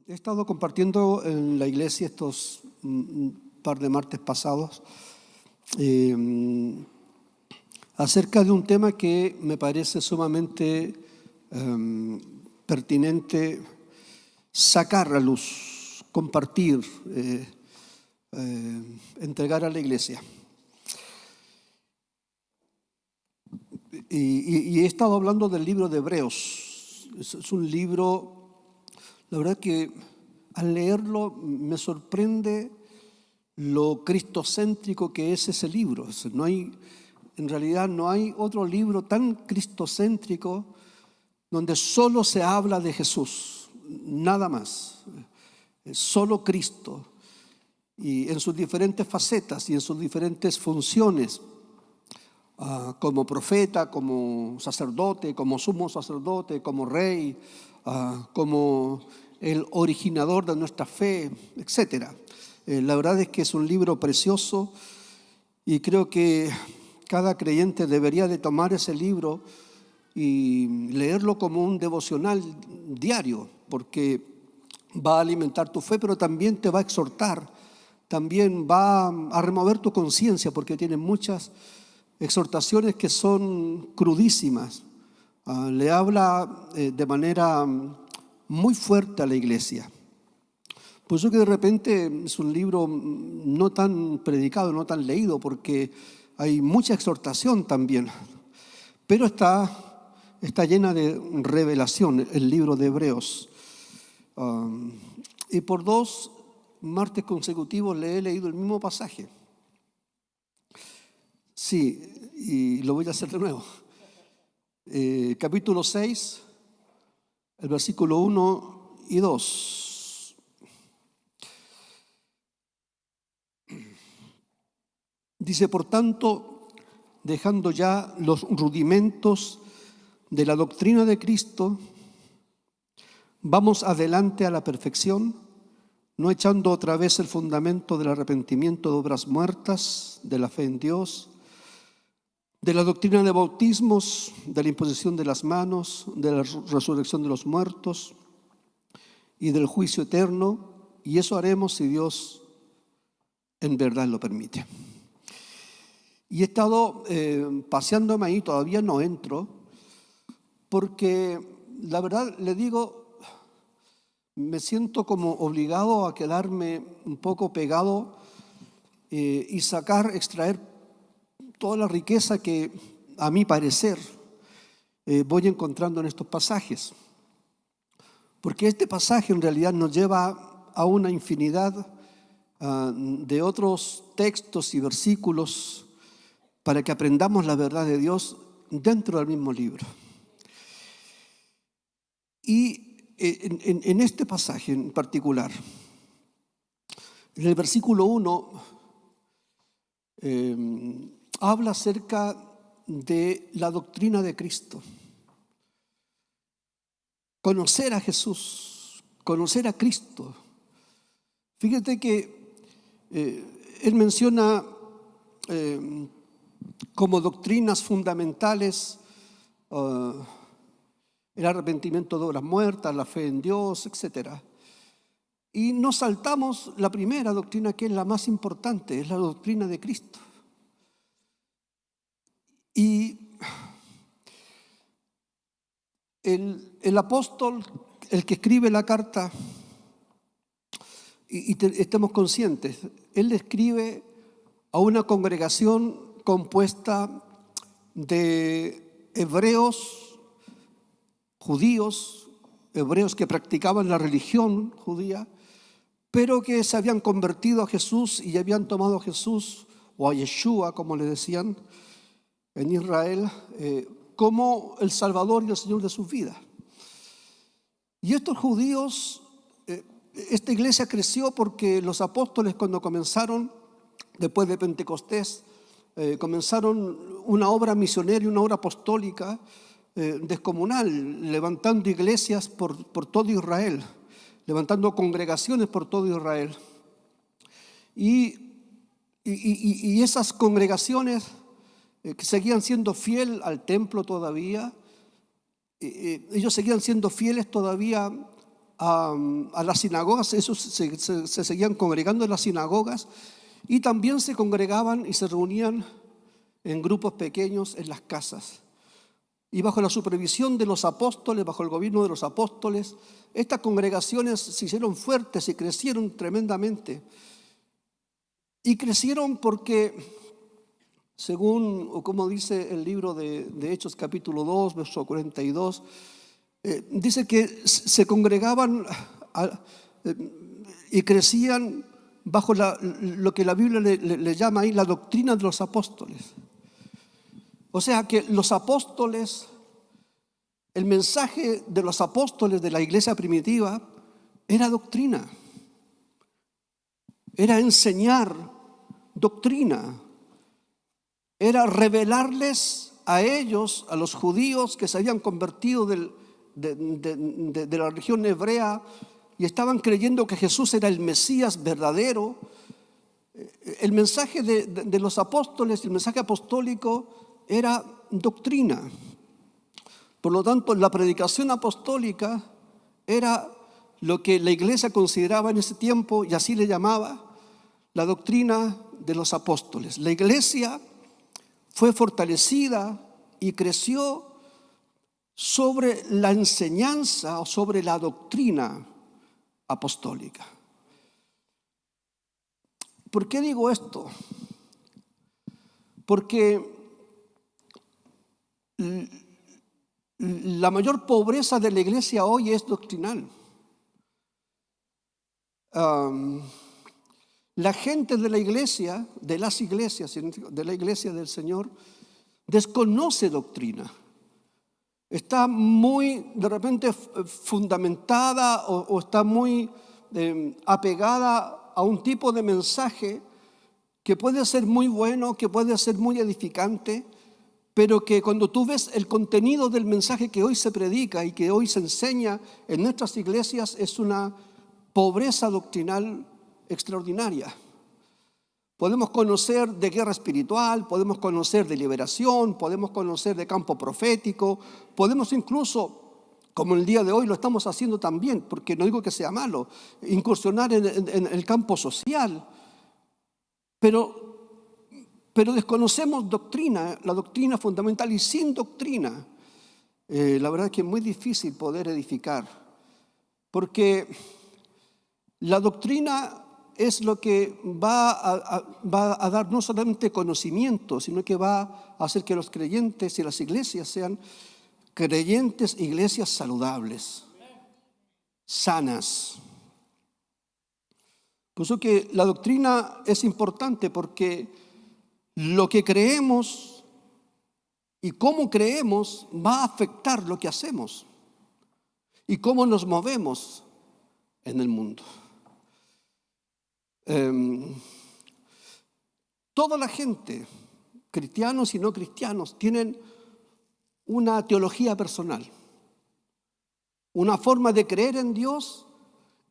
He estado compartiendo en la iglesia estos par de martes pasados acerca de un tema que me parece sumamente pertinente sacar a luz, compartir, entregar a la iglesia. Y he estado hablando del libro de Hebreos. Es un libro, la verdad que al leerlo me sorprende lo cristocéntrico que es ese libro. En realidad no hay otro libro tan cristocéntrico donde solo se habla de Jesús, nada más, solo Cristo, y en sus diferentes facetas y en sus diferentes funciones, como profeta, como sacerdote, como sumo sacerdote, como rey, como el originador de nuestra fe, etc. La verdad es que es un libro precioso y creo que cada creyente debería de tomar ese libro y leerlo como un devocional diario, porque va a alimentar tu fe, pero también te va a exhortar, también va a remover tu conciencia, porque tiene muchas exhortaciones que son crudísimas. Le habla de manera muy fuerte a la iglesia. Por eso que de repente es un libro no tan predicado, no tan leído, porque hay mucha exhortación también. Pero está llena de revelación el libro de Hebreos. Y por 2 martes consecutivos le he leído el mismo pasaje. Sí, y lo voy a hacer de nuevo. Capítulo 6, el versículo 1 y 2. Dice, por tanto, dejando ya los rudimentos de la doctrina de Cristo, vamos adelante a la perfección, no echando otra vez el fundamento del arrepentimiento de obras muertas, de la fe en Dios, de la doctrina de bautismos, de la imposición de las manos, de la resurrección de los muertos y del juicio eterno, y eso haremos si Dios en verdad lo permite. Y he estado paseándome ahí, todavía no entro, porque la verdad le digo, me siento como obligado a quedarme un poco pegado y extraer toda la riqueza que, a mi parecer, voy encontrando en estos pasajes. Porque este pasaje en realidad nos lleva a una infinidad de otros textos y versículos para que aprendamos la verdad de Dios dentro del mismo libro. Y en este pasaje en particular, en el versículo 1, habla acerca de la doctrina de Cristo. Conocer a Jesús, conocer a Cristo. Fíjate que él menciona como doctrinas fundamentales el arrepentimiento de obras muertas, la fe en Dios, etc. Y nos saltamos la primera doctrina, que es la más importante, es la doctrina de Cristo. Y el apóstol, el que escribe la carta, estemos conscientes, él escribe a una congregación compuesta de hebreos, judíos, hebreos que practicaban la religión judía, pero que se habían convertido a Jesús y habían tomado a Jesús, o a Yeshua, como le decían en Israel, como el Salvador y el Señor de sus vidas. Y estos judíos, esta iglesia creció porque los apóstoles, cuando comenzaron, después de Pentecostés, comenzaron una obra misionera, una obra apostólica descomunal, levantando iglesias por todo Israel, levantando congregaciones por todo Israel. Y esas congregaciones que seguían siendo fieles al templo todavía, ellos seguían siendo fieles todavía a las sinagogas, esos se seguían congregando en las sinagogas y también se congregaban y se reunían en grupos pequeños en las casas. Y bajo la supervisión de los apóstoles, bajo el gobierno de los apóstoles, estas congregaciones se hicieron fuertes y crecieron tremendamente. Y crecieron porque, según o como dice el libro de Hechos capítulo 2, verso 42, dice que se congregaban y crecían bajo lo que la Biblia le llama ahí la doctrina de los apóstoles. O sea que los apóstoles, el mensaje de los apóstoles de la iglesia primitiva era doctrina, era enseñar doctrina, era revelarles a ellos, a los judíos que se habían convertido de la religión hebrea y estaban creyendo que Jesús era el Mesías verdadero. El mensaje de los apóstoles, el mensaje apostólico era doctrina. Por lo tanto, la predicación apostólica era lo que la iglesia consideraba en ese tiempo, y así le llamaba, la doctrina de los apóstoles. La iglesia fue fortalecida y creció sobre la enseñanza o sobre la doctrina apostólica. ¿Por qué digo esto? Porque la mayor pobreza de la iglesia hoy es doctrinal. La gente de la iglesia, de las iglesias, de la iglesia del Señor, desconoce doctrina. Está muy, de repente, fundamentada o está muy apegada a un tipo de mensaje que puede ser muy bueno, que puede ser muy edificante, pero que cuando tú ves el contenido del mensaje que hoy se predica y que hoy se enseña en nuestras iglesias, es una pobreza doctrinal extraordinaria. Podemos conocer de guerra espiritual, podemos conocer de liberación, podemos conocer de campo profético, podemos incluso, como el día de hoy lo estamos haciendo también, porque no digo que sea malo, incursionar en el campo social, pero desconocemos doctrina, la doctrina fundamental, y sin doctrina, la verdad es que es muy difícil poder edificar, porque la doctrina es lo que va a dar no solamente conocimiento, sino que va a hacer que los creyentes y las iglesias sean creyentes, iglesias saludables, sanas. Por eso que la doctrina es importante, porque lo que creemos y cómo creemos va a afectar lo que hacemos y cómo nos movemos en el mundo. Toda la gente, cristianos y no cristianos, tienen una teología personal, una forma de creer en Dios,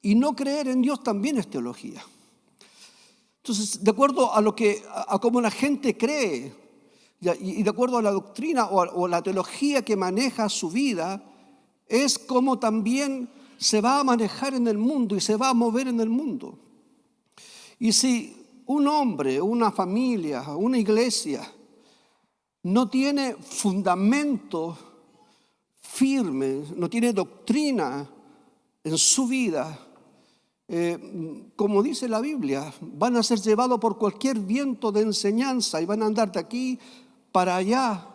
y no creer en Dios también es teología. Entonces, de acuerdo a cómo la gente cree y de acuerdo a la doctrina o la teología que maneja su vida, es como también se va a manejar en el mundo y se va a mover en el mundo. Y si un hombre, una familia, una iglesia no tiene fundamento firme, no tiene doctrina en su vida, como dice la Biblia, van a ser llevados por cualquier viento de enseñanza y van a andar de aquí para allá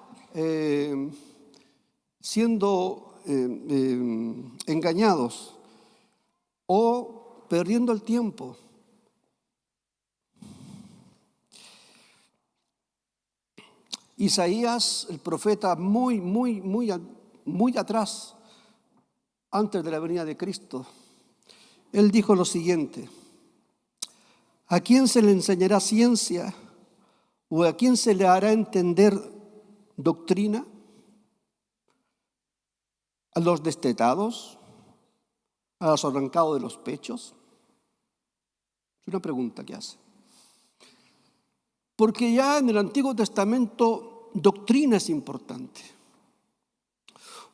siendo engañados o perdiendo el tiempo. Isaías, el profeta, muy atrás, antes de la venida de Cristo, él dijo lo siguiente: ¿a quién se le enseñará ciencia o a quién se le hará entender doctrina? ¿A los destetados? ¿A los arrancados de los pechos? Es una pregunta que hace. Porque ya en el Antiguo Testamento doctrina es importante.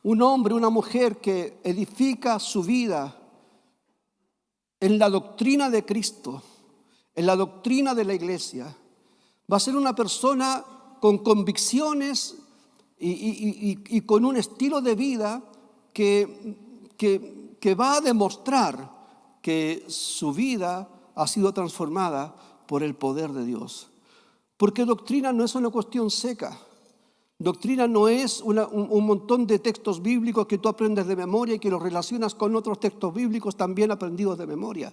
Un hombre, una mujer que edifica su vida en la doctrina de Cristo, en la doctrina de la iglesia, va a ser una persona con convicciones y con un estilo de vida que va a demostrar que su vida ha sido transformada por el poder de Dios. Porque doctrina no es una cuestión seca. Doctrina no es un montón de textos bíblicos que tú aprendes de memoria y que los relacionas con otros textos bíblicos también aprendidos de memoria.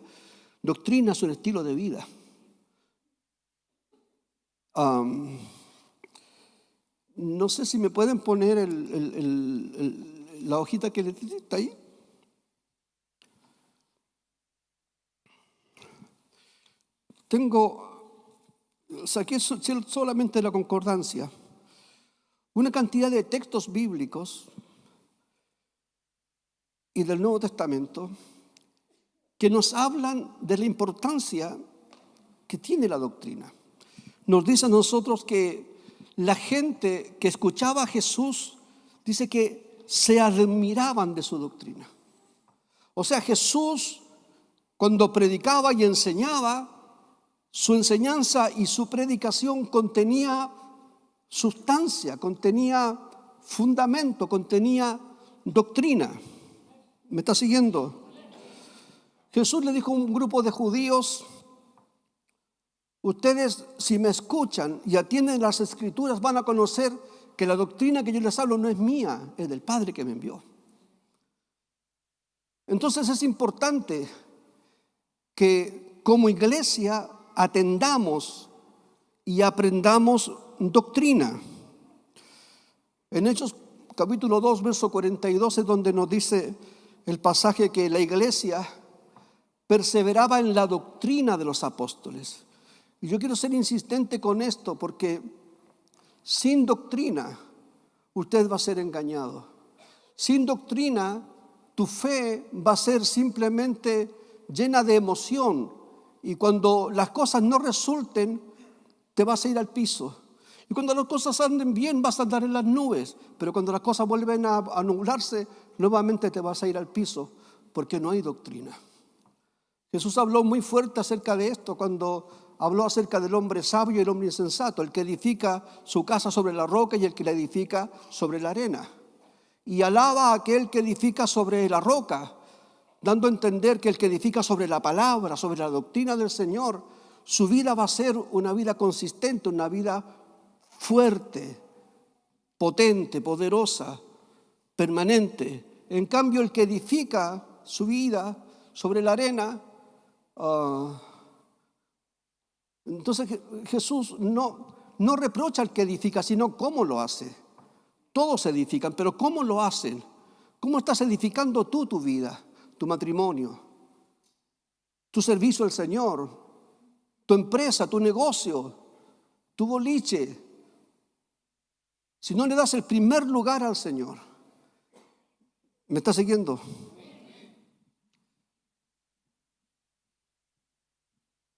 Doctrina es un estilo de vida. No sé si me pueden poner la hojita que está ahí. Saqué solamente la concordancia, una cantidad de textos bíblicos y del Nuevo Testamento que nos hablan de la importancia que tiene la doctrina. Nos dice a nosotros que la gente que escuchaba a Jesús, dice que se admiraban de su doctrina. O sea, Jesús, cuando predicaba y enseñaba, su enseñanza y su predicación contenía sustancia, contenía fundamento, contenía doctrina. ¿Me está siguiendo? Jesús le dijo a un grupo de judíos: ustedes, si me escuchan y atienden las Escrituras, van a conocer que la doctrina que yo les hablo no es mía, es del Padre que me envió. Entonces es importante que como iglesia atendamos y aprendamos doctrina. En Hechos capítulo 2, verso 42 es donde nos dice el pasaje que la iglesia perseveraba en la doctrina de los apóstoles. Y yo quiero ser insistente con esto porque sin doctrina usted va a ser engañado. Sin doctrina tu fe va a ser simplemente llena de emoción. Y cuando las cosas no resulten, te vas a ir al piso. Y cuando las cosas anden bien, vas a andar en las nubes. Pero cuando las cosas vuelven a nublarse, nuevamente te vas a ir al piso, porque no hay doctrina. Jesús habló muy fuerte acerca de esto cuando habló acerca del hombre sabio y el hombre insensato, el que edifica su casa sobre la roca y el que la edifica sobre la arena. Y alaba a aquel que edifica sobre la roca, dando a entender que el que edifica sobre la palabra, sobre la doctrina del Señor, su vida va a ser una vida consistente, una vida fuerte, potente, poderosa, permanente. En cambio, el que edifica su vida sobre la arena, entonces Jesús no reprocha al que edifica, sino cómo lo hace. Todos edifican, pero ¿cómo lo hacen? ¿Cómo estás edificando tú tu vida? Tu matrimonio, tu servicio al Señor, tu empresa, tu negocio, tu boliche. Si no le das el primer lugar al Señor. ¿Me está siguiendo?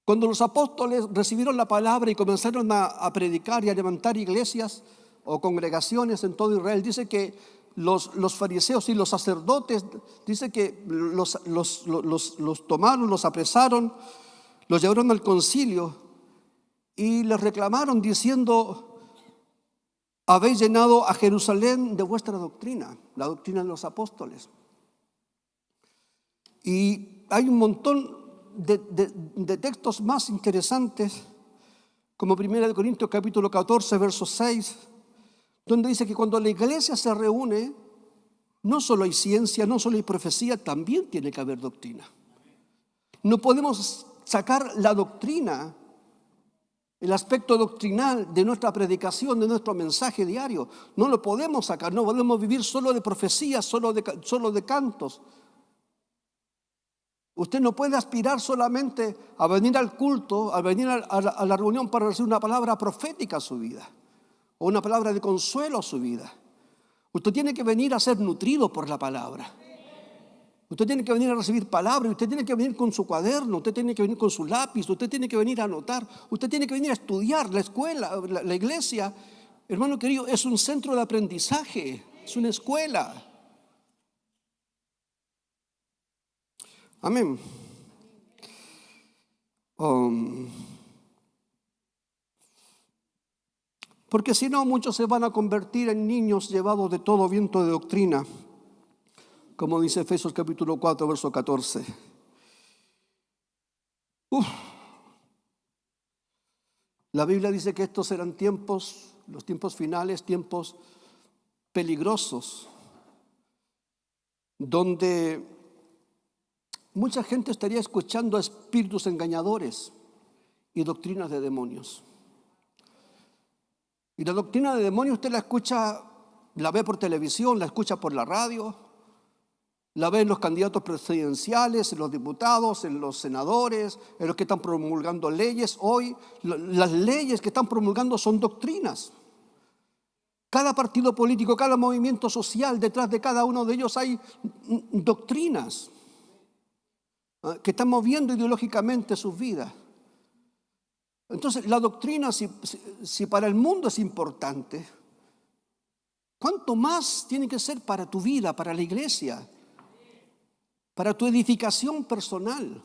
Cuando los apóstoles recibieron la palabra y comenzaron a predicar y a levantar iglesias o congregaciones en todo Israel, dice que los fariseos y los sacerdotes, dice que los tomaron, los apresaron, los llevaron al concilio y les reclamaron diciendo: habéis llenado a Jerusalén de vuestra doctrina, la doctrina de los apóstoles. Y hay un montón de textos más interesantes, como 1 Corintios capítulo 14, verso 6, donde dice que cuando la iglesia se reúne, no solo hay ciencia, no solo hay profecía, también tiene que haber doctrina. No podemos sacar la doctrina, el aspecto doctrinal de nuestra predicación, de nuestro mensaje diario. No lo podemos sacar, no podemos vivir solo de profecías, solo de cantos. Usted no puede aspirar solamente a venir al culto, a venir a la reunión para recibir una palabra profética a su vida, o una palabra de consuelo a su vida. Usted tiene que venir a ser nutrido por la palabra. Usted tiene que venir a recibir palabra, usted tiene que venir con su cuaderno, usted tiene que venir con su lápiz, usted tiene que venir a anotar, usted tiene que venir a estudiar. La escuela, la iglesia, hermano querido, es un centro de aprendizaje, es una escuela. Amén. Um, porque si no, muchos se van a convertir en niños llevados de todo viento de doctrina, como dice Efesios capítulo 4, verso 14. La Biblia dice que estos serán tiempos, los tiempos finales, tiempos peligrosos, donde mucha gente estaría escuchando a espíritus engañadores y doctrinas de demonios. Y la doctrina de demonios usted la escucha, la ve por televisión, la escucha por la radio, la ve en los candidatos presidenciales, en los diputados, en los senadores, en los que están promulgando leyes. Hoy las leyes que están promulgando son doctrinas. Cada partido político, cada movimiento social, detrás de cada uno de ellos hay doctrinas que están moviendo ideológicamente sus vidas. Entonces, la doctrina, si para el mundo es importante, ¿cuánto más tiene que ser para tu vida, para la iglesia, para tu edificación personal?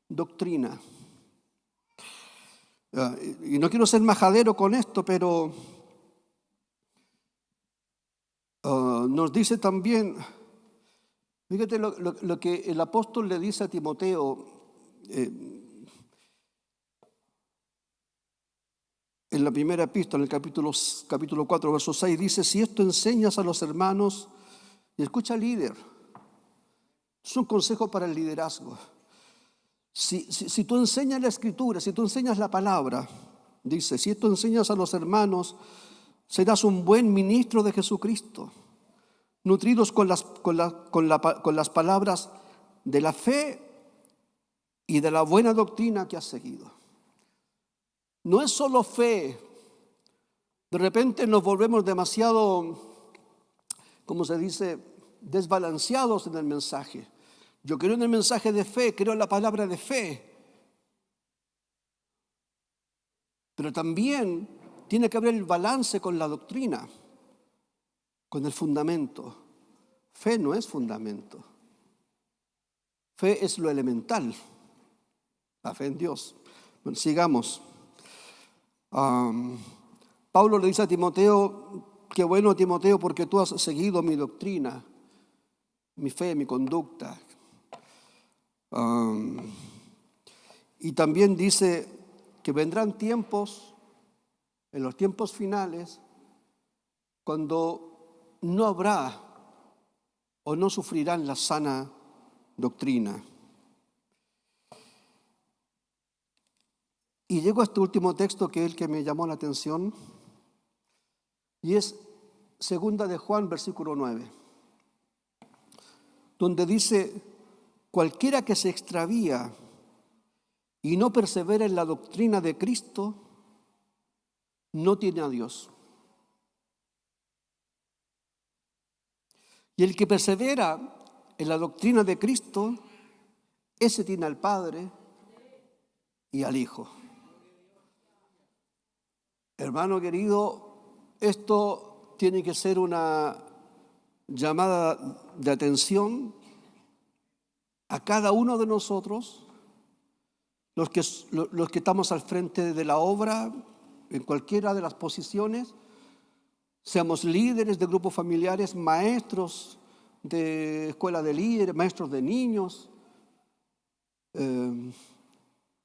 Doctrina. Y no quiero ser majadero con esto, pero nos dice también, fíjate lo que el apóstol le dice a Timoteo, en la primera epístola, en el capítulo 4, verso 6, dice: si esto enseñas a los hermanos, y escucha, líder, es un consejo para el liderazgo. Si tú enseñas la escritura, si tú enseñas la palabra, dice, si esto enseñas a los hermanos, serás un buen ministro de Jesucristo, nutridos con las palabras de la fe y de la buena doctrina que has seguido. No es solo fe. De repente nos volvemos demasiado, como se dice, desbalanceados en el mensaje. Yo creo en el mensaje de fe, creo en la palabra de fe. Pero también tiene que haber el balance con la doctrina, con el fundamento. Fe no es fundamento. Fe es lo elemental. La fe en Dios. Bueno, sigamos. Pablo le dice a Timoteo: qué bueno, Timoteo, porque tú has seguido mi doctrina, mi fe, mi conducta. Y también dice que vendrán tiempos, en los tiempos finales, cuando no habrá o no sufrirán la sana doctrina. Y llego a este último texto, que es el que me llamó la atención, y es 2 de Juan, versículo 9, donde dice: cualquiera que se extravía y no persevera en la doctrina de Cristo, no tiene a Dios. Y el que persevera en la doctrina de Cristo, ese tiene al Padre y al Hijo. Hermano querido, esto tiene que ser una llamada de atención a cada uno de nosotros, los que estamos al frente de la obra, en cualquiera de las posiciones, seamos líderes de grupos familiares, maestros de escuela de líderes, maestros de niños,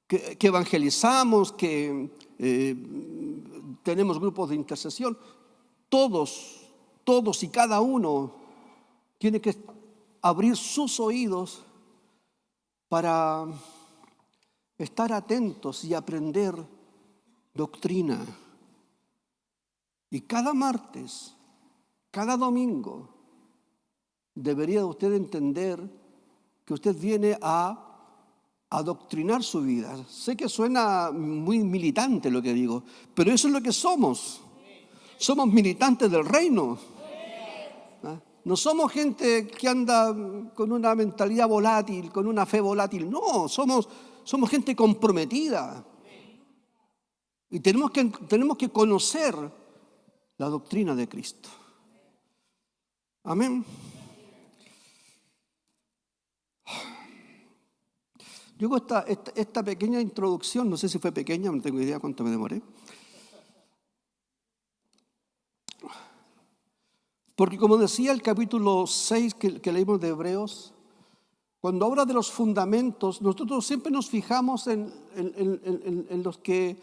que evangelizamos, que tenemos grupos de intercesión. Todos y cada uno tiene que abrir sus oídos para estar atentos y aprender doctrina. Y cada martes, cada domingo, debería usted entender que usted viene a adoctrinar su vida. Sé que suena muy militante lo que digo, pero eso es lo que somos. Somos militantes del reino. No somos gente que anda con una mentalidad volátil, con una fe volátil. No, somos gente comprometida. Y tenemos que conocer la doctrina de Cristo. Amén. Luego esta pequeña introducción, no sé si fue pequeña, no tengo idea cuánto me demoré. Porque como decía el capítulo 6 que leímos de Hebreos, cuando habla de los fundamentos, nosotros siempre nos fijamos en los que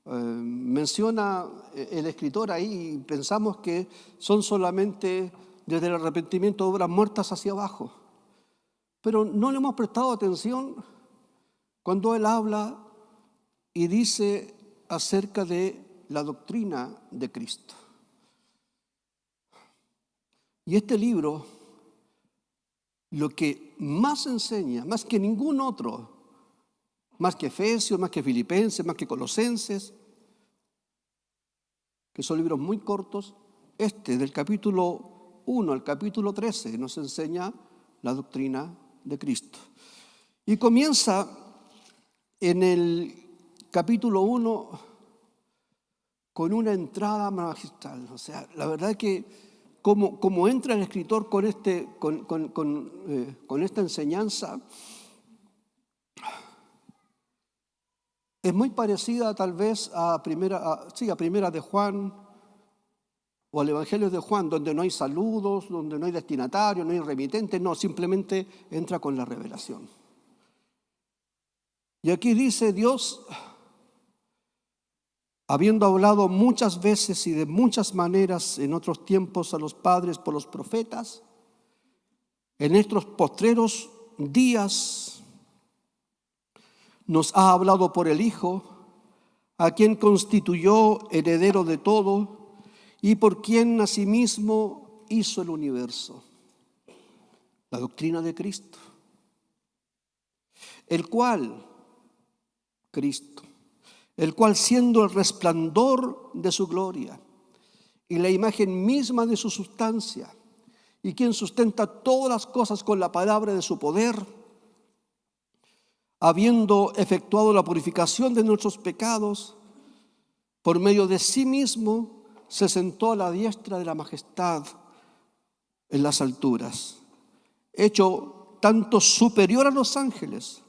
menciona el escritor ahí y pensamos que son solamente desde el arrepentimiento obras muertas hacia abajo. Pero no le hemos prestado atención cuando él habla y dice acerca de la doctrina de Cristo. Y este libro, lo que más enseña, más que ningún otro, más que Efesios, más que Filipenses, más que Colosenses, que son libros muy cortos, del capítulo 1 al capítulo 13 nos enseña la doctrina de Cristo. Y comienza en el capítulo 1 con una entrada magistral. O sea, la verdad es que como entra el escritor con esta enseñanza, es muy parecida tal vez a primera de Juan o al Evangelio de Juan, donde no hay saludos, donde no hay destinatario, no hay remitente, no, simplemente entra con la revelación. Y aquí dice Dios, habiendo hablado muchas veces y de muchas maneras en otros tiempos a los padres por los profetas, en estos postreros días nos ha hablado por el Hijo, a quien constituyó heredero de todo y por quien asimismo hizo el universo. La doctrina de Cristo, el cual siendo el resplandor de su gloria y la imagen misma de su sustancia, y quien sustenta todas las cosas con la palabra de su poder, habiendo efectuado la purificación de nuestros pecados, por medio de sí mismo se sentó a la diestra de la majestad en las alturas, hecho tanto superior a los ángeles,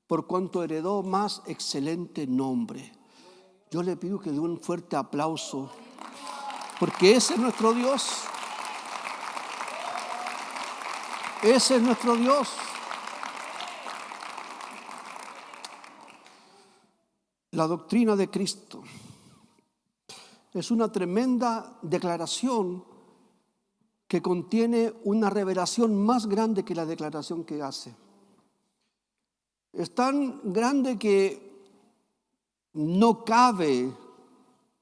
por cuanto heredó más excelente nombre. Yo le pido que dé un fuerte aplauso, porque ese es nuestro Dios. Ese es nuestro Dios. La doctrina de Cristo es una tremenda declaración que contiene una revelación más grande que la declaración que hace. Es tan grande que no cabe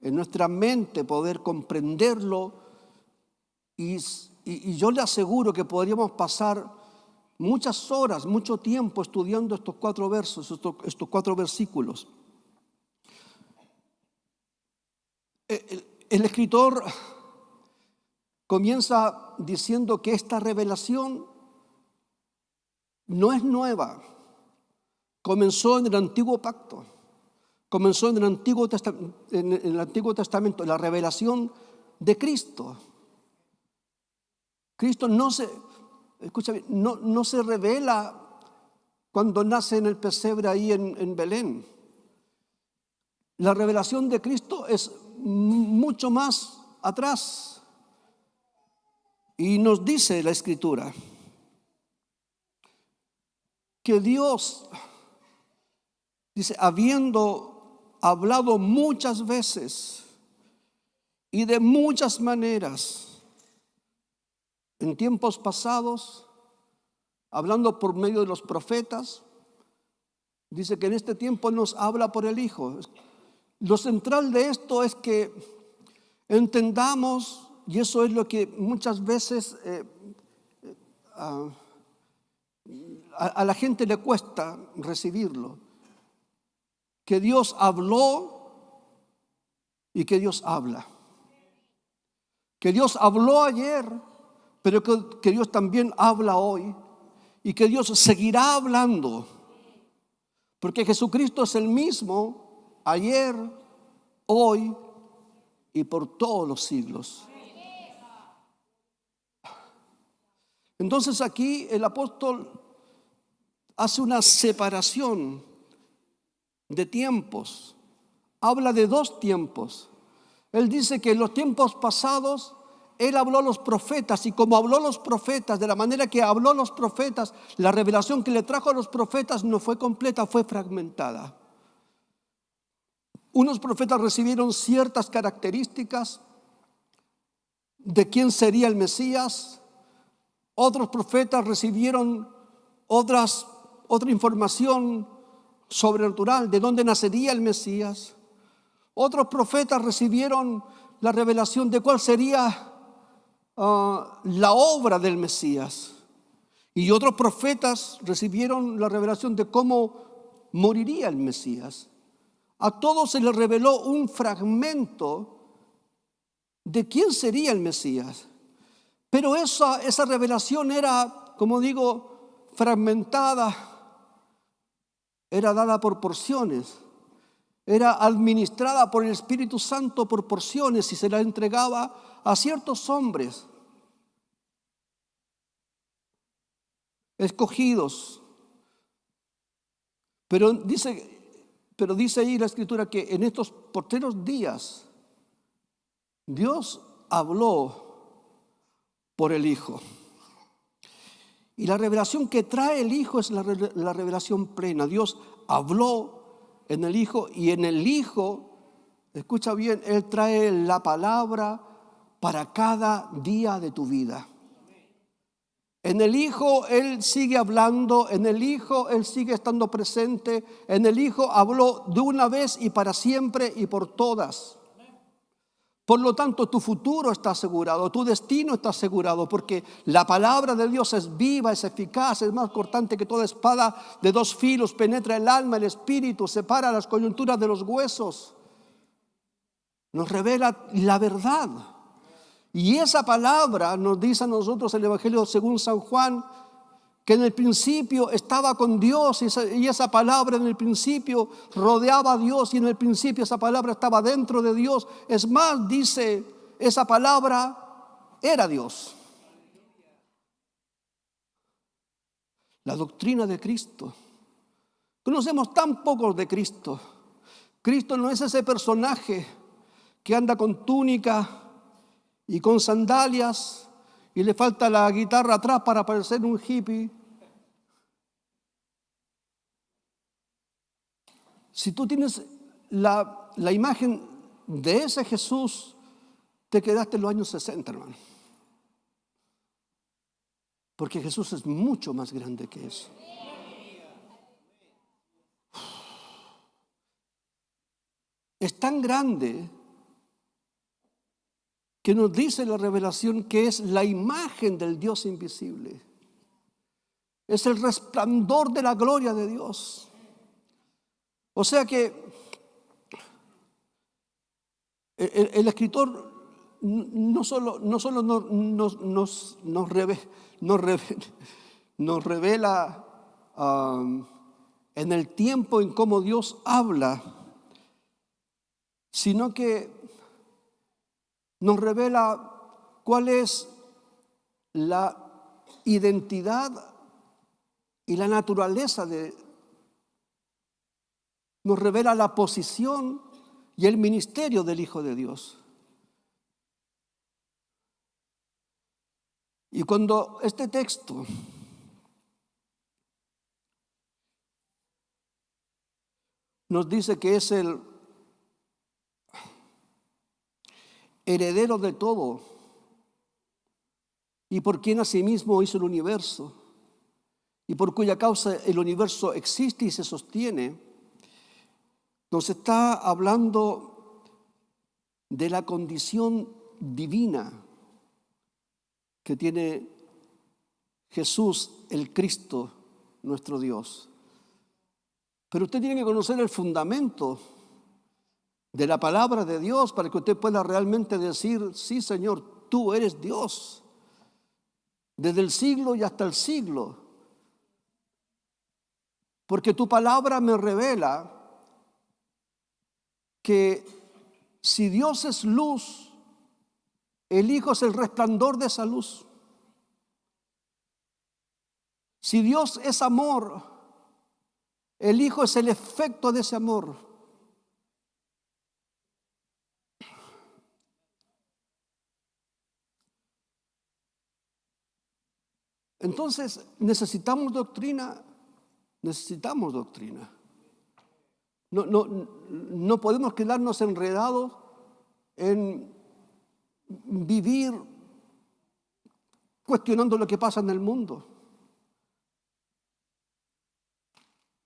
en nuestra mente poder comprenderlo y yo le aseguro que podríamos pasar muchas horas, mucho tiempo estudiando estos 4 versos, estos 4 versículos. El escritor comienza diciendo que esta revelación no es nueva. Comenzó en el Antiguo Pacto, comenzó en el Antiguo Testamento, la revelación de Cristo. Cristo no se revela cuando nace en el pesebre ahí en Belén. La revelación de Cristo es mucho más atrás. Y nos dice la Escritura que Dios, dice, habiendo hablado muchas veces y de muchas maneras en tiempos pasados, hablando por medio de los profetas, dice que en este tiempo nos habla por el Hijo. Lo central de esto es que entendamos, y eso es lo que muchas veces a la gente le cuesta recibirlo, que Dios habló y que Dios habla. Que Dios habló ayer, pero que Dios también habla hoy y que Dios seguirá hablando, porque Jesucristo es el mismo ayer, hoy y por todos los siglos. Entonces aquí el apóstol hace una separación de tiempos. Habla de dos tiempos. Él dice que en los tiempos pasados Él habló a los profetas, y como habló a los profetas, de la manera que habló a los profetas, la revelación que le trajo a los profetas no fue completa, fue fragmentada. Unos profetas recibieron ciertas características de quién sería el Mesías. Otros profetas recibieron otra información sobrenatural de dónde nacería el Mesías. Otros profetas recibieron la revelación de cuál sería la obra del Mesías. Y otros profetas recibieron la revelación de cómo moriría el Mesías. A todos se les reveló un fragmento de quién sería el Mesías. Pero esa revelación era, como digo, fragmentada, era dada por porciones, era administrada por el Espíritu Santo por porciones y se la entregaba a ciertos hombres escogidos. Pero dice ahí la Escritura que en estos postreros días Dios habló por el Hijo. Y la revelación que trae el Hijo es la revelación plena. Dios habló en el Hijo, y en el Hijo, escucha bien, Él trae la palabra para cada día de tu vida. En el Hijo Él sigue hablando, en el Hijo Él sigue estando presente, en el Hijo habló de una vez y para siempre y por todas. Por lo tanto, tu futuro está asegurado, tu destino está asegurado, porque la palabra de Dios es viva, es eficaz, es más cortante que toda espada de dos filos, penetra el alma, el espíritu, separa las coyunturas de los huesos, nos revela la verdad. Y esa palabra nos dice a nosotros el Evangelio según San Juan, que en el principio estaba con Dios, y esa palabra en el principio rodeaba a Dios, y en el principio esa palabra estaba dentro de Dios. Es más, dice, esa palabra era Dios. La doctrina de Cristo. Conocemos tan poco de Cristo. Cristo no es ese personaje que anda con túnica y con sandalias y le falta la guitarra atrás para parecer un hippie. Si tú tienes la imagen de ese Jesús, te quedaste en los años 60, hermano. Porque Jesús es mucho más grande que eso. Es tan grande que nos dice la revelación que es la imagen del Dios invisible. Es el resplandor de la gloria de Dios. O sea que el escritor no solo nos revela en el tiempo en cómo Dios habla, sino que nos revela cuál es la identidad y la naturaleza nos revela la posición y el ministerio del Hijo de Dios. Y cuando este texto nos dice que es el heredero de todo y por quien asimismo hizo el universo y por cuya causa el universo existe y se sostiene, nos está hablando de la condición divina que tiene Jesús, el Cristo, nuestro Dios. Pero usted tiene que conocer el fundamento de la palabra de Dios para que usted pueda realmente decir: sí, Señor, tú eres Dios desde el siglo y hasta el siglo, porque tu palabra me revela que si Dios es luz, el Hijo es el resplandor de esa luz. Si Dios es amor, El Hijo es el efecto de ese amor. Entonces, necesitamos doctrina. Necesitamos doctrina. No podemos quedarnos enredados en vivir cuestionando lo que pasa en el mundo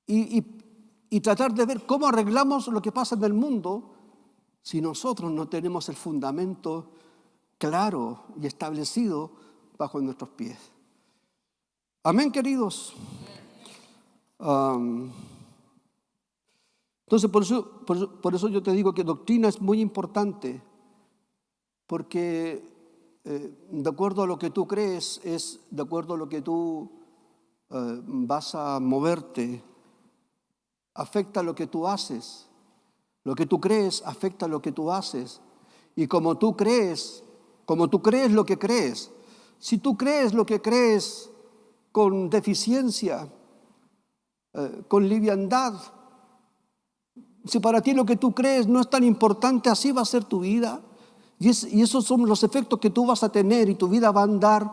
y tratar de ver cómo arreglamos lo que pasa en el mundo si nosotros no tenemos el fundamento claro y establecido bajo nuestros pies. Amén, queridos. Entonces, por eso yo te digo que doctrina es muy importante, porque de acuerdo a lo que tú crees, es de acuerdo a lo que tú vas a moverte, afecta lo que tú haces. Lo que tú crees afecta lo que tú haces. Y como tú crees lo que crees. Si tú crees lo que crees con deficiencia, con liviandad, si para ti lo que tú crees no es tan importante, así va a ser tu vida. Y esos son los efectos que tú vas a tener y tu vida va a andar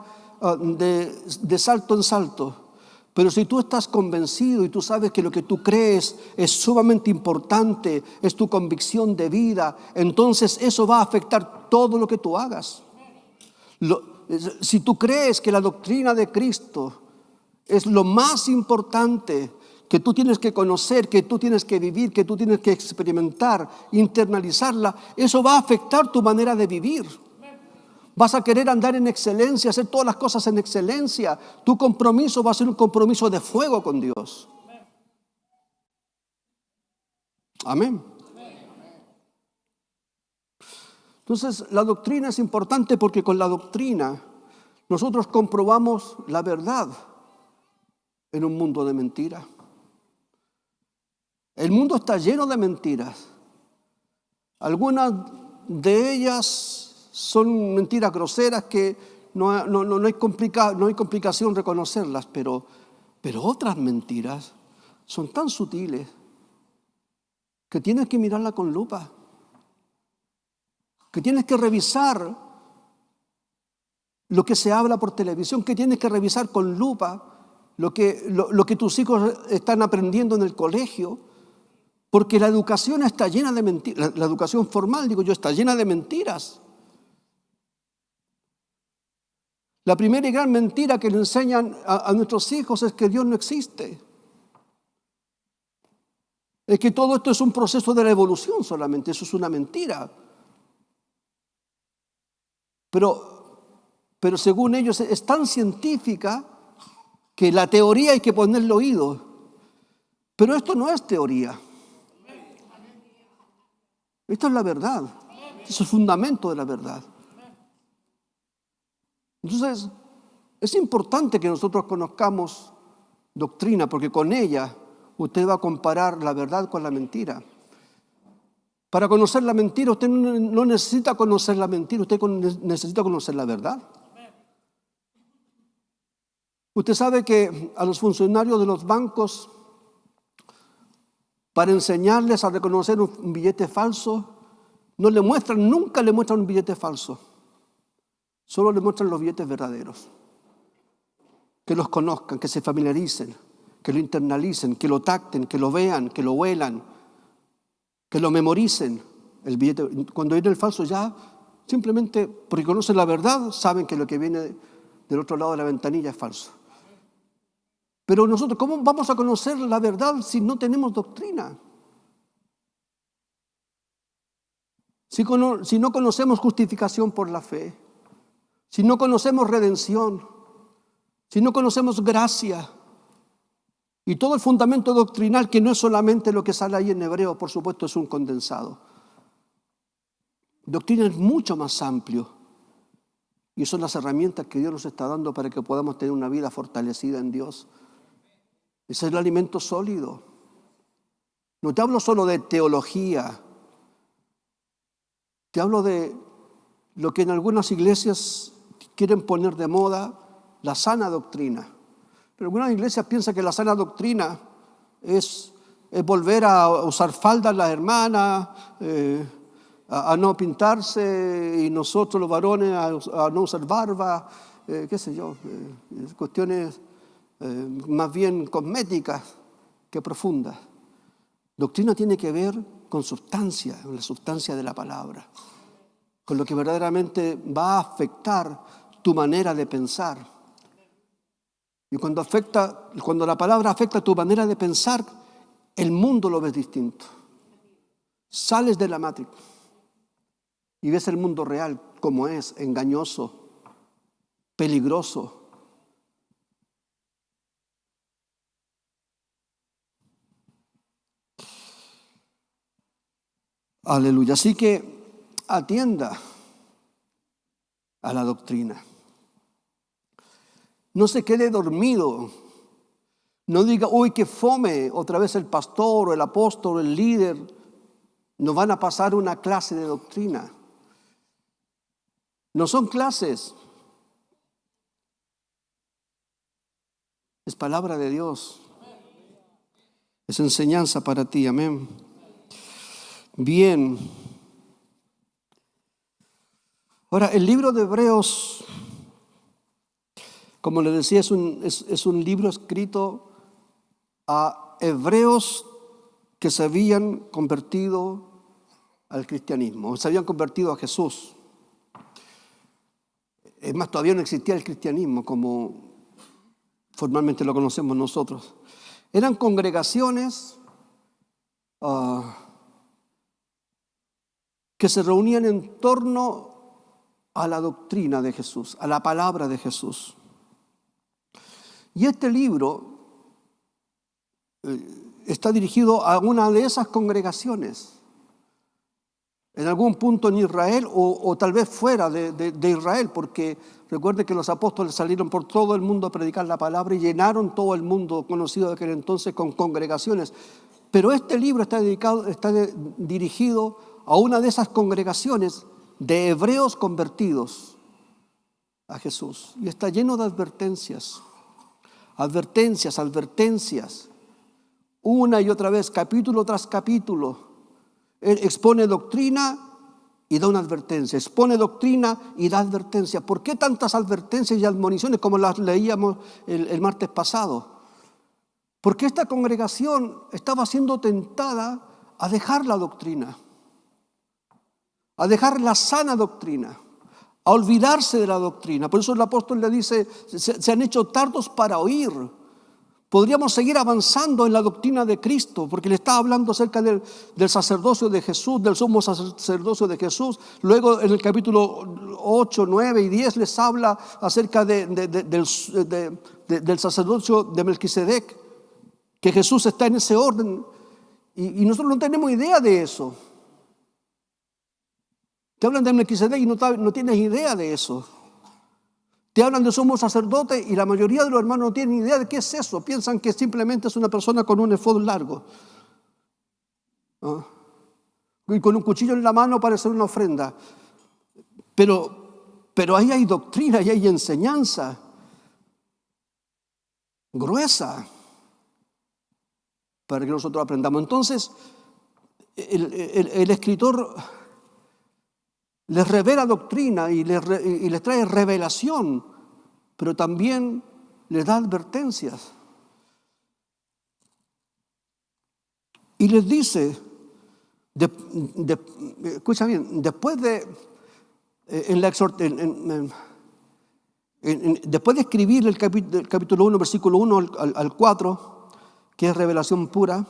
de salto en salto. Pero si tú estás convencido y tú sabes que lo que tú crees es sumamente importante, es tu convicción de vida, entonces eso va a afectar todo lo que tú hagas. Si tú crees que la doctrina de Cristo es lo más importante que tú tienes que conocer, que tú tienes que vivir, que tú tienes que experimentar, internalizarla, eso va a afectar tu manera de vivir. Vas a querer andar en excelencia, hacer todas las cosas en excelencia. Tu compromiso va a ser un compromiso de fuego con Dios. Amén. Entonces, la doctrina es importante porque con la doctrina nosotros comprobamos la verdad en un mundo de mentiras. El mundo está lleno de mentiras. Algunas de ellas son mentiras groseras que no hay complicación reconocerlas, pero otras mentiras son tan sutiles que tienes que mirarla con lupa, que tienes que revisar lo que se habla por televisión, que tienes que revisar con lupa lo que tus hijos están aprendiendo en el colegio, porque la educación está llena de mentiras, la educación formal, digo yo, está llena de mentiras. La primera y gran mentira que le enseñan a nuestros hijos es que Dios no existe. Es que todo esto es un proceso de la evolución solamente, eso es una mentira. Pero según ellos es tan científica que la teoría hay que ponerle oído. Pero esto no es teoría. Esto es la verdad. Es el fundamento de la verdad. Entonces, es importante que nosotros conozcamos doctrina, porque con ella usted va a comparar la verdad con la mentira. Para conocer la mentira, usted no necesita conocer la mentira, usted necesita conocer la verdad. Usted sabe que a los funcionarios de los bancos, para enseñarles a reconocer un billete falso, nunca le muestran un billete falso. Solo le muestran los billetes verdaderos. Que los conozcan, que se familiaricen, que lo internalicen, que lo tacten, que lo vean, que lo huelan, que lo memoricen. El billete, cuando viene el falso ya, simplemente porque conocen la verdad, saben que lo que viene del otro lado de la ventanilla es falso. Pero nosotros, ¿cómo vamos a conocer la verdad si no tenemos doctrina? Si no conocemos justificación por la fe, si no conocemos redención, si no conocemos gracia y todo el fundamento doctrinal, que no es solamente lo que sale ahí en hebreo, por supuesto es un condensado. Doctrina es mucho más amplio y son las herramientas que Dios nos está dando para que podamos tener una vida fortalecida en Dios. Ese es el alimento sólido. No te hablo solo de teología, te hablo de lo que en algunas iglesias quieren poner de moda, la sana doctrina. Pero algunas iglesias piensan que la sana doctrina es volver a usar faldas las hermanas, a no pintarse, y nosotros los varones a no usar barba, qué sé yo, cuestiones más bien cosméticas que profundas. Doctrina tiene que ver con sustancia, con la sustancia de la palabra, con lo que verdaderamente va a afectar tu manera de pensar. Y cuando la palabra afecta tu manera de pensar, el mundo lo ves distinto. Sales de la Matrix y ves el mundo real como es, engañoso, peligroso. Aleluya. Así que atienda a la doctrina. No se quede dormido. No diga, uy, qué fome, otra vez el pastor o el apóstol o el líder nos van a pasar una clase de doctrina. No son clases. Es palabra de Dios. Es enseñanza para ti, amén. Bien. Ahora, el libro de Hebreos, como les decía, es un libro escrito a hebreos que se habían convertido al cristianismo, se habían convertido a Jesús. Es más, todavía no existía el cristianismo como formalmente lo conocemos nosotros. Eran congregaciones que se reunían en torno a la doctrina de Jesús, a la palabra de Jesús. Y este libro está dirigido a una de esas congregaciones, en algún punto en Israel o tal vez fuera de Israel, porque recuerde que los apóstoles salieron por todo el mundo a predicar la palabra y llenaron todo el mundo conocido de aquel entonces con congregaciones. Pero este libro está dirigido a una de esas congregaciones de hebreos convertidos a Jesús. Y está lleno de advertencias. Una y otra vez, capítulo tras capítulo. Él expone doctrina y da una advertencia. Expone doctrina y da advertencia. ¿Por qué tantas advertencias y admoniciones como las leíamos el martes pasado? Porque esta congregación estaba siendo tentada a dejar la doctrina, a dejar la sana doctrina, a olvidarse de la doctrina. Por eso el apóstol le dice, se han hecho tardos para oír. Podríamos seguir avanzando en la doctrina de Cristo, porque le está hablando acerca del sacerdocio de Jesús, del sumo sacerdocio de Jesús. Luego en el capítulo 8, 9 y 10 les habla acerca del sacerdocio de Melquisedec, que Jesús está en ese orden. Y nosotros no tenemos idea de eso. Te hablan de Melquisedec y no tienes idea de eso. Te hablan de sumo sacerdote y la mayoría de los hermanos no tienen idea de qué es eso. Piensan que simplemente es una persona con un efod largo, y con un cuchillo en la mano para hacer una ofrenda. Pero ahí hay doctrina, ahí hay enseñanza gruesa para que nosotros aprendamos. Entonces, el escritor les revela doctrina y les trae revelación, pero también les da advertencias. Y les dice, escucha bien, después de escribir el capítulo 1, versículo 1 al 4, que es revelación pura,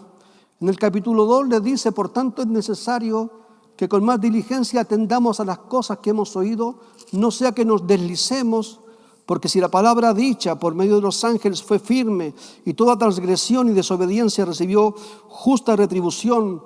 en el capítulo 2 les dice, por tanto es necesario que con más diligencia atendamos a las cosas que hemos oído, no sea que nos deslicemos, porque si la palabra dicha por medio de los ángeles fue firme y toda transgresión y desobediencia recibió justa retribución,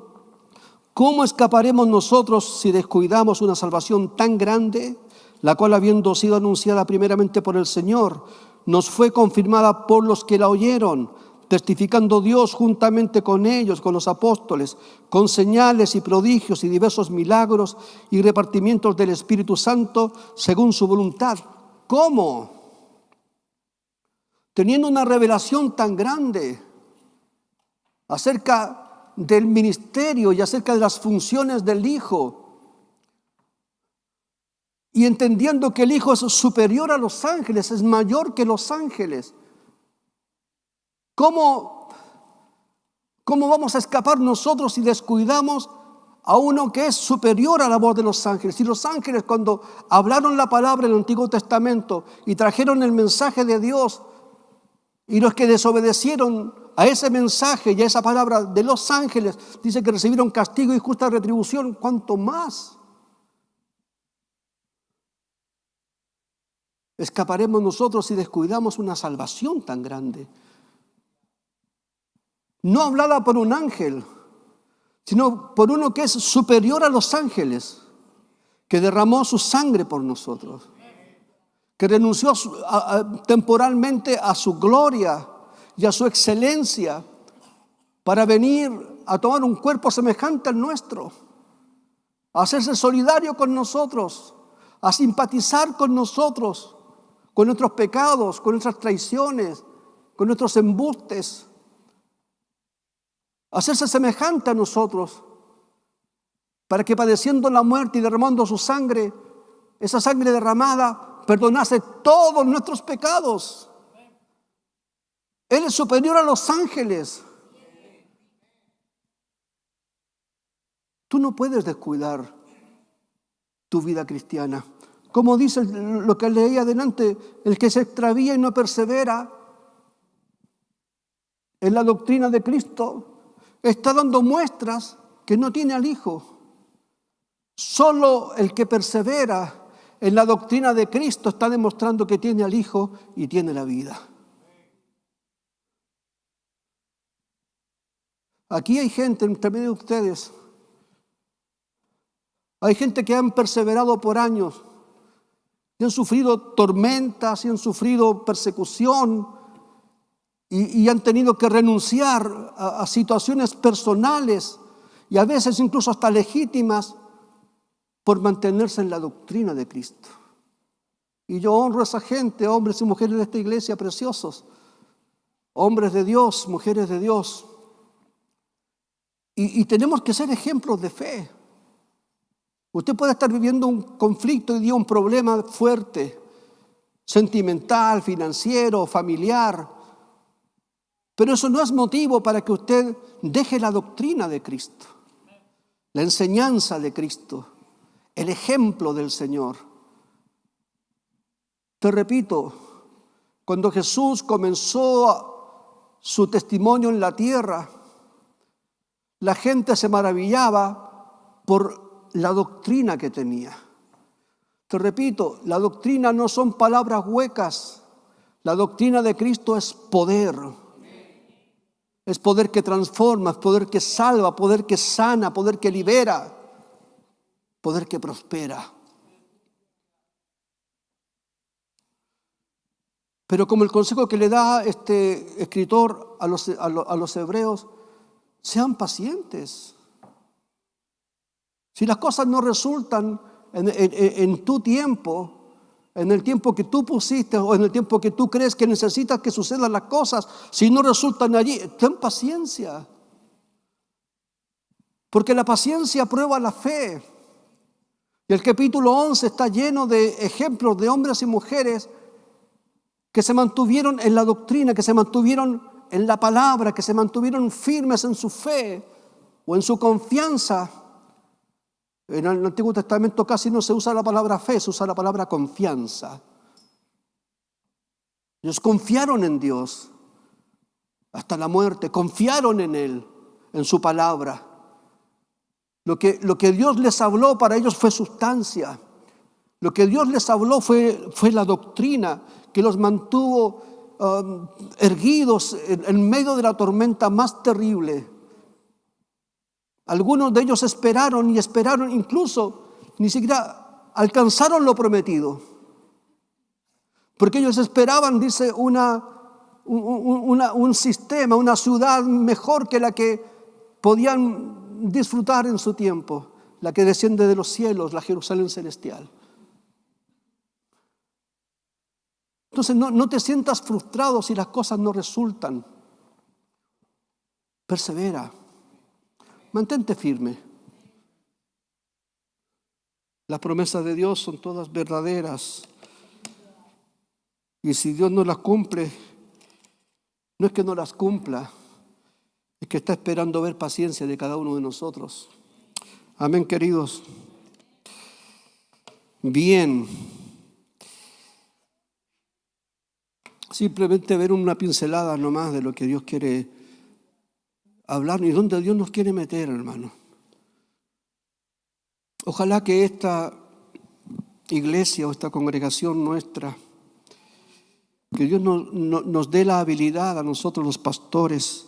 ¿cómo escaparemos nosotros si descuidamos una salvación tan grande, la cual habiendo sido anunciada primeramente por el Señor, nos fue confirmada por los que la oyeron, testificando Dios juntamente con ellos, con los apóstoles, con señales y prodigios y diversos milagros y repartimientos del Espíritu Santo según su voluntad? ¿Cómo? Teniendo una revelación tan grande, acerca del ministerio y acerca de las funciones del Hijo. Y entendiendo que el Hijo es superior a los ángeles, es mayor que los ángeles. ¿Cómo vamos a escapar nosotros si descuidamos a uno que es superior a la voz de los ángeles? Si los ángeles, cuando hablaron la palabra en el Antiguo Testamento y trajeron el mensaje de Dios, y los que desobedecieron a ese mensaje y a esa palabra de los ángeles, dice que recibieron castigo y justa retribución, ¿cuánto más escaparemos nosotros si descuidamos una salvación tan grande? No hablada por un ángel, sino por uno que es superior a los ángeles, que derramó su sangre por nosotros, que renunció temporalmente a su gloria y a su excelencia para venir a tomar un cuerpo semejante al nuestro, a hacerse solidario con nosotros, a simpatizar con nosotros, con nuestros pecados, con nuestras traiciones, con nuestros embustes, a hacerse semejante a nosotros, para que padeciendo la muerte y derramando su sangre, esa sangre derramada perdonase todos nuestros pecados. Él es superior a los ángeles. Tú no puedes descuidar tu vida cristiana. Como dice lo que leí adelante, el que se extravía y no persevera en la doctrina de Cristo está dando muestras que no tiene al Hijo. Solo el que persevera en la doctrina de Cristo está demostrando que tiene al Hijo y tiene la vida. Aquí hay gente entre medio de ustedes. Hay gente que han perseverado por años y han sufrido tormentas y han sufrido persecución y han tenido que renunciar a situaciones personales y a veces incluso hasta legítimas por mantenerse en la doctrina de Cristo. Y yo honro a esa gente, hombres y mujeres de esta iglesia preciosos, hombres de Dios, mujeres de Dios. Y tenemos que ser ejemplos de fe. Usted puede estar viviendo un conflicto y un problema fuerte, sentimental, financiero, familiar, pero eso no es motivo para que usted deje la doctrina de Cristo, la enseñanza de Cristo, el ejemplo del Señor. Te repito, cuando Jesús comenzó su testimonio en la tierra, la gente se maravillaba por la doctrina que tenía. Te repito, la doctrina no son palabras huecas. La doctrina de Cristo es poder. Es poder que transforma, es poder que salva, poder que sana, poder que libera, poder que prospera. Pero como el consejo que le da este escritor a los hebreos, sean pacientes. Si las cosas no resultan en tu tiempo, en el tiempo que tú pusiste o en el tiempo que tú crees que necesitas que sucedan las cosas, si no resultan allí, ten paciencia. Porque la paciencia prueba la fe. Y el capítulo 11 está lleno de ejemplos de hombres y mujeres que se mantuvieron en la doctrina, que se mantuvieron en la palabra, que se mantuvieron firmes en su fe o en su confianza. En el Antiguo Testamento casi no se usa la palabra fe, se usa la palabra confianza. Ellos confiaron en Dios hasta la muerte, confiaron en Él, en su palabra. Lo que Dios les habló para ellos fue sustancia. Lo que Dios les habló fue la doctrina que los mantuvo erguidos en medio de la tormenta más terrible. Algunos de ellos esperaron y esperaron, incluso ni siquiera alcanzaron lo prometido. Porque ellos esperaban, dice, un sistema, una ciudad mejor que la que podían disfrutar en su tiempo, la que desciende de los cielos, la Jerusalén celestial. Entonces no te sientas frustrado si las cosas no resultan. persevera, mantente firme. Las promesas de Dios son todas verdaderas. Y si Dios no las cumple, no es que no las cumpla, es que está esperando ver paciencia de cada uno de nosotros. Amén, queridos. Bien. Simplemente ver una pincelada nomás de lo que Dios quiere hablar y dónde Dios nos quiere meter, hermano. Ojalá que esta iglesia o esta congregación nuestra, que Dios nos dé la habilidad a nosotros los pastores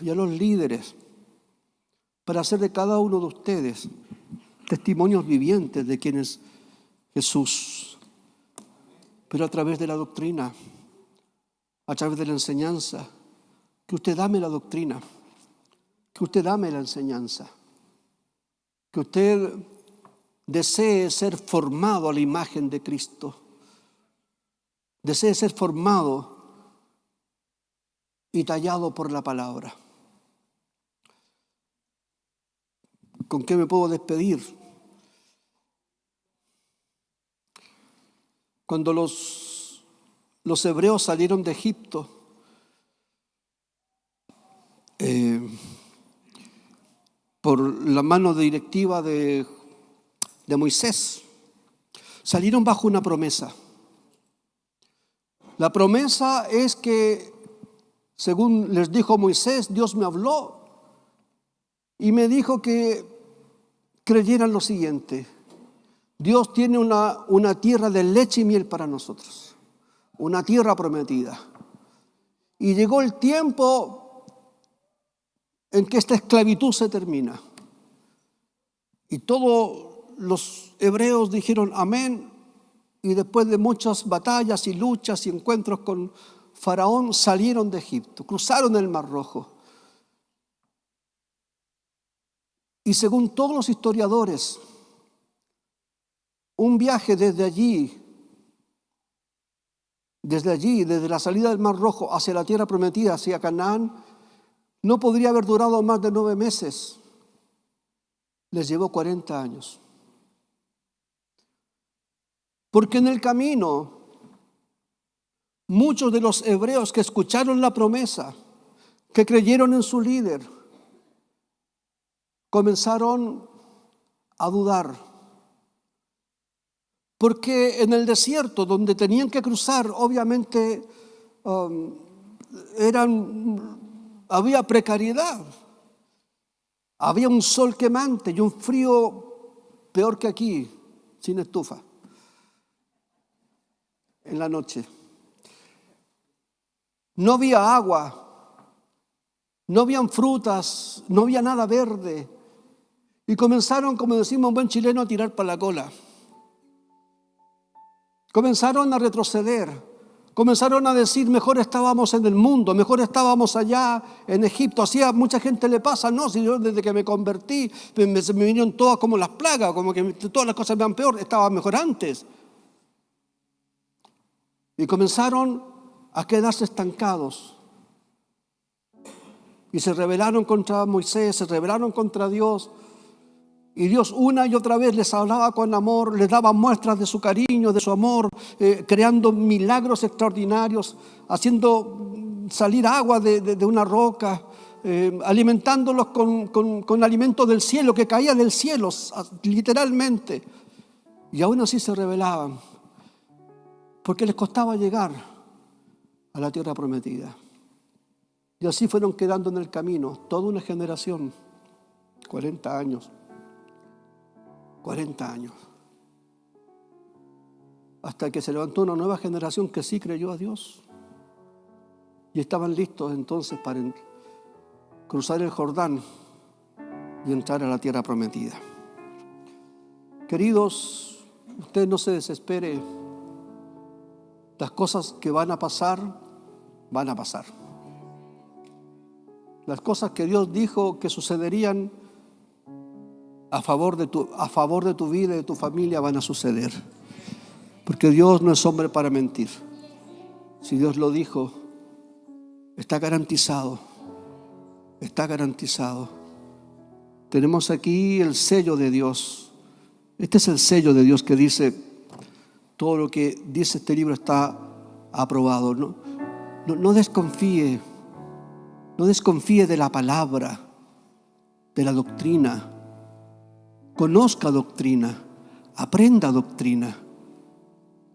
y a los líderes para hacer de cada uno de ustedes testimonios vivientes de quién es Jesús, pero a través de la doctrina, a través de la enseñanza. Que usted dame la doctrina, que usted dame la enseñanza, que usted desee ser formado a la imagen de Cristo, desee ser formado y tallado por la palabra. ¿Con qué me puedo despedir? Cuando los hebreos salieron de Egipto, por la mano directiva de Moisés, salieron bajo una promesa. La promesa es que, según les dijo Moisés, Dios me habló y me dijo que creyeran lo siguiente: Dios tiene una tierra de leche y miel para nosotros, una tierra prometida. Y llegó el tiempo en que esta esclavitud se termina. Y todos los hebreos dijeron amén, y después de muchas batallas y luchas y encuentros con Faraón, salieron de Egipto, cruzaron el Mar Rojo. Y según todos los historiadores, un viaje desde la salida del Mar Rojo hacia la tierra prometida, hacia Canaán, no podría haber durado más de 9 meses. Les llevó 40 años. Porque en el camino, muchos de los hebreos que escucharon la promesa, que creyeron en su líder, comenzaron a dudar. Porque en el desierto, donde tenían que cruzar, obviamente había precariedad, había un sol quemante y un frío peor que aquí, sin estufa, en la noche. No había agua, no habían frutas, no había nada verde. Y comenzaron, como decimos un buen chileno, a tirar para la cola. Comenzaron a retroceder. Comenzaron a decir, mejor estábamos en el mundo, mejor estábamos allá en Egipto. Así a mucha gente le pasa, no, si yo desde que me convertí, me vinieron todas como las plagas, como que todas las cosas me van peor, estaba mejor antes. Y comenzaron a quedarse estancados. Y se rebelaron contra Moisés, se rebelaron contra Dios. Y Dios una y otra vez les hablaba con amor, les daba muestras de su cariño, de su amor, creando milagros extraordinarios, haciendo salir agua de una roca, alimentándolos con alimento del cielo, que caía del cielo, literalmente. Y aún así se rebelaban, porque les costaba llegar a la tierra prometida. Y así fueron quedando en el camino, toda una generación, 40 años. 40 años. Hasta que se levantó una nueva generación que sí creyó a Dios. Y estaban listos entonces para cruzar el Jordán y entrar a la tierra prometida. Queridos, usted no se desespere. Las cosas que van a pasar, van a pasar. Las cosas que Dios dijo que sucederían a favor de tu vida y de tu familia van a suceder. Porque Dios no es hombre para mentir. Si Dios lo dijo, está garantizado está garantizado. Tenemos aquí el sello de Dios. Este es el sello de Dios que dice, todo lo que dice este libro está aprobado. No desconfíe, no desconfíe de la palabra, de la doctrina. Conozca doctrina, aprenda doctrina,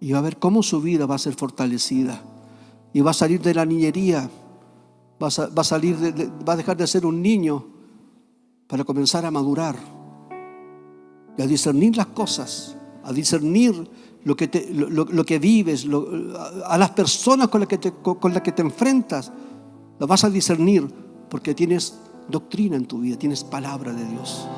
y va a ver cómo su vida va a ser fortalecida y va a salir de la niñería, va a dejar de ser un niño para comenzar a madurar y a discernir las cosas, a discernir lo que vives, a las personas con las que te enfrentas, lo vas a discernir porque tienes doctrina en tu vida, tienes palabra de Dios.